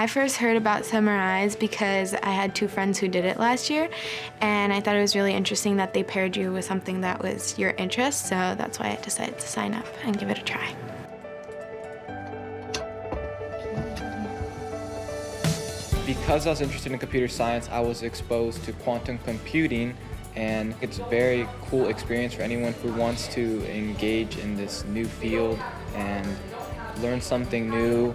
I first heard about Summer Eyes because I had two friends who did it last year, and I thought it was really interesting that they paired you with something that was your interest, so that's why I decided to sign up and give it a try. Because I was interested in computer science, I was exposed to quantum computing, and it's a very cool experience for anyone who wants to engage in this new field and learn something new.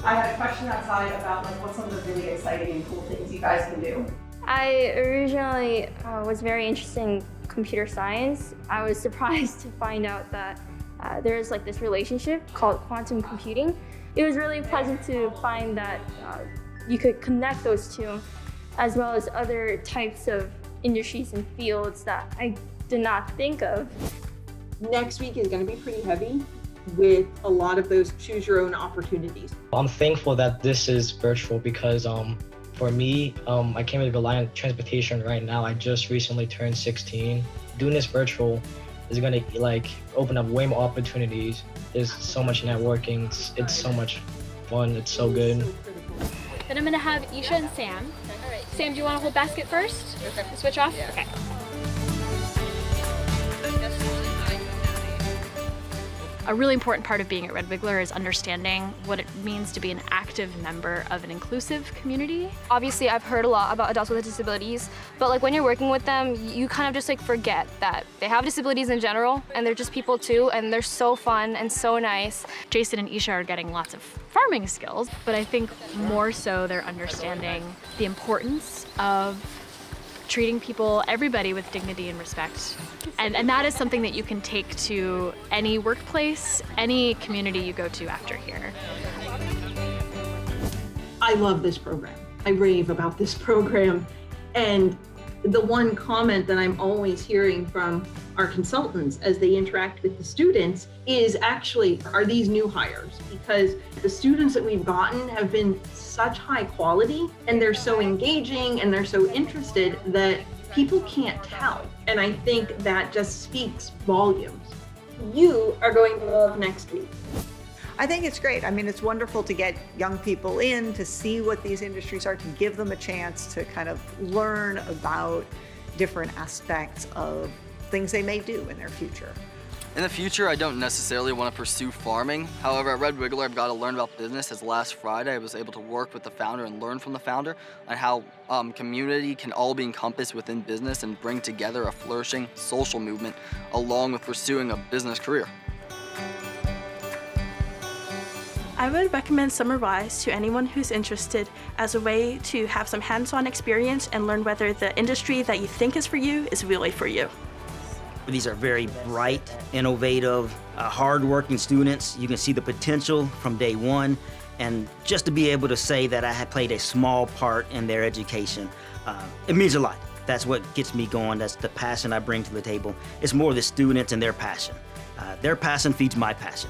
I had a question outside about what's some of the really exciting and cool things you guys can do. I originally was very interested in computer science. I was surprised to find out that there's this relationship called quantum computing. It was really pleasant to find that you could connect those two, as well as other types of industries and fields that I did not think of. Next week is going to be pretty heavy with a lot of those choose your own opportunities. I'm thankful that this is virtual because for me, I can't really rely on transportation right now. I just recently turned 16. Doing this virtual is gonna open up way more opportunities. There's so much networking. It's so much fun. It's so good. Then I'm gonna have Isha and Sam. All right. Sam, do you want to hold basket first? Okay. Switch off? Yeah. Okay. A really important part of being at Red Wiggler is understanding what it means to be an active member of an inclusive community. Obviously, I've heard a lot about adults with disabilities, but when you're working with them, you kind of just forget that they have disabilities in general, and they're just people too, and they're so fun and so nice. Jason and Isha are getting lots of farming skills, but I think more so they're understanding the importance of treating people, everybody, with dignity and respect. And that is something that you can take to any workplace, any community you go to after here. I love this program. I rave about this program. And the one comment that I'm always hearing from our consultants as they interact with the students is actually, are these new hires? Because the students that we've gotten have been such high quality, and they're so engaging and they're so interested that people can't tell. And I think that just speaks volumes. You are going to love next week. I think it's great. I mean, it's wonderful to get young people in, to see what these industries are, to give them a chance to kind of learn about different aspects of things they may do in their future. In the future, I don't necessarily want to pursue farming. However, at Red Wiggler, I've got to learn about business. As last Friday, I was able to work with the founder and learn from the founder on how community can all be encompassed within business and bring together a flourishing social movement along with pursuing a business career. I would recommend Summer Rise to anyone who's interested as a way to have some hands-on experience and learn whether the industry that you think is for you is really for you. These are very bright, innovative, hard-working students. You can see the potential from day one, and just to be able to say that I have played a small part in their education, it means a lot. That's what gets me going. That's the passion I bring to the table. It's more the students and their passion. Their passion feeds my passion.